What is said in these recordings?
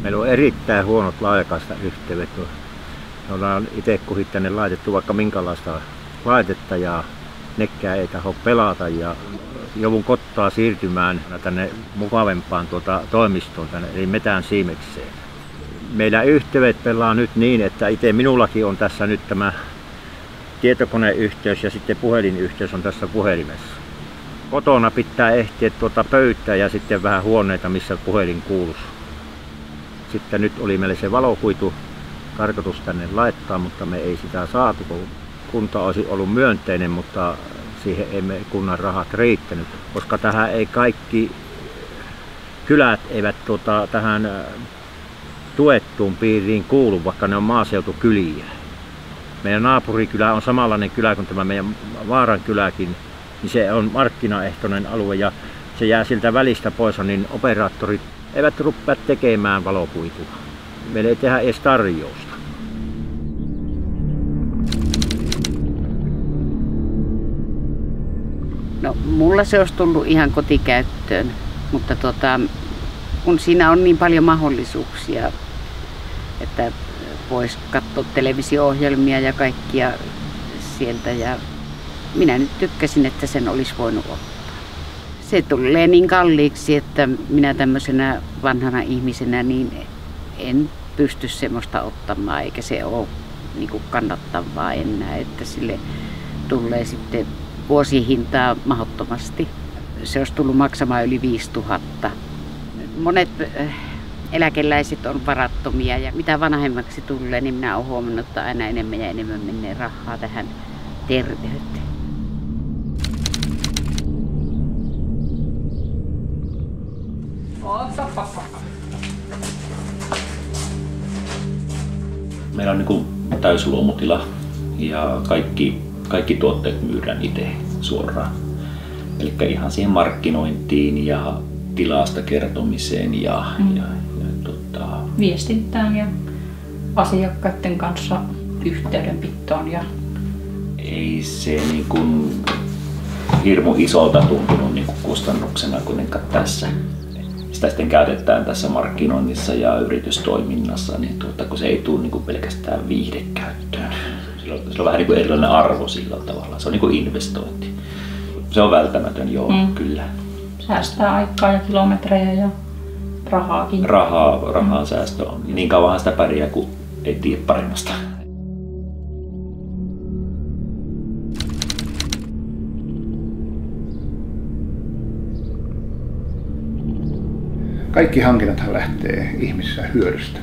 Meillä on erittäin huonot laajakaistayhteydet. Me ollaan itse kuhit tänne laitettu vaikka minkälaista laitetta ja nekään ei taho pelata ja joudun kotoa siirtymään tänne mukavempaan toimistoon, tänne, eli Metän Siimekseen. Meidän yhteydet pelaa nyt niin, että itse minullakin on tässä nyt tämä tietokoneyhteys ja sitten puhelinyhteys on tässä puhelimessa. Kotona pitää ehtiä pöytää ja sitten vähän huoneita, missä puhelin kuuluisi. Sitten nyt oli meille se valokuitu tarkoitus tänne laittaa, mutta me ei sitä saatu, kun kunta olisi ollut myönteinen, mutta siihen ei me kunnan rahat riittänyt, koska tähän ei kaikki kylät eivät tähän tuettuun piiriin kuulu, vaikka ne on maaseutukyliä. Meidän naapurikylä on samanlainen kylä kuin tämä meidän Vaaran kyläkin, niin se on markkinaehtoinen alue ja se jää siltä välistä pois, niin operaattorit eivät rupea tekemään valokuitua. Meillä ei tehdä edes tarjousta. No, mulla se olisi tullut ihan kotikäyttöön, mutta kun siinä on niin paljon mahdollisuuksia, että voisi katsoa televisio-ohjelmia ja kaikkia sieltä ja minä nyt tykkäsin, että sen olisi voinut ottaa. Se tulee niin kalliiksi, että minä tämmöisenä vanhana ihmisenä niin en pysty semmoista ottamaan, eikä se ole niin kuin kannattavaa enää, että sille tulee sitten vuosihintaa mahdottomasti. Se olisi tullut maksamaan yli 5000. Monet eläkeläiset on varattomia ja mitä vanhemmaksi tulee, niin minä olen huomannut, että aina enemmän ja enemmän menee rahaa tähän terveyteen. Meillä on niin täysluomutila ja kaikki tuotteet myydään itse suoraan. Eli ihan siihen markkinointiin ja tilasta kertomiseen ja viestintään ja asiakkaiden kanssa yhteydenpitoon. Ei se niin kuin hirmu isolta tuntunut niin kuin kustannuksena kuitenkaan tässä. Sitä sitten käytetään tässä markkinoinnissa ja yritystoiminnassa, niin kun se ei tule niin kuin pelkästään viihdekäyttöön. Sillä on vähän niin kuin erilainen arvo sillä tavalla. Se on niin kuin investointi. Se on välttämätön, joo, kyllä. Säästää aikaa ja kilometrejä ja rahaakin. Rahaa säästö on. Niin kauanhan sitä pärjää, kun ei tiedä paremmasta. Kaikki hankinnathan lähtee ihmisissä hyödystä.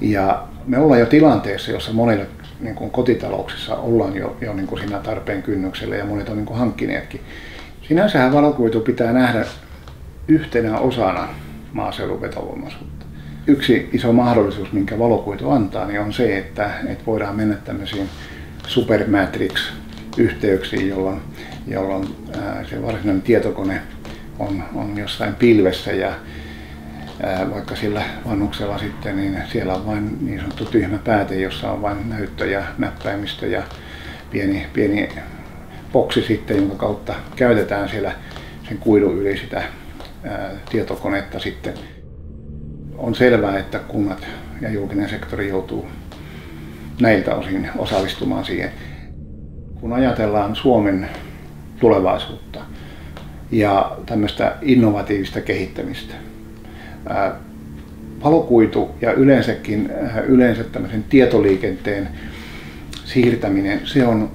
Ja me ollaan jo tilanteessa, jossa monilla niin kuin kotitalouksissa ollaan jo niin kuin siinä tarpeen kynnyksellä ja monet on niin kuin hankkineetkin. Sinänsähän valokuitu pitää nähdä yhtenä osana maaseudun vetovoimaisuutta. Yksi iso mahdollisuus, minkä valokuitu antaa, niin on se, että voidaan mennä tämmöisiin supermatrix-yhteyksiin, jolloin se varsinainen tietokone on jossain pilvessä ja vaikka sillä vanhuksella sitten, niin siellä on vain niin sanottu tyhmä pääte, jossa on vain näyttö ja näppäimistö ja pieni boksi sitten, jonka kautta käytetään siellä sen kuidun yli sitä tietokonetta sitten. On selvää, että kunnat ja julkinen sektori joutuu näiltä osin osallistumaan siihen. Kun ajatellaan Suomen tulevaisuutta ja tämmöistä innovatiivista kehittämistä, valokuitu ja yleensä tämmöisen tietoliikenteen siirtäminen, se on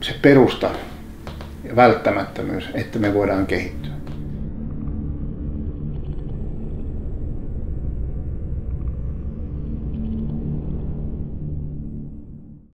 se perusta ja välttämättömyys, että me voidaan kehittyä.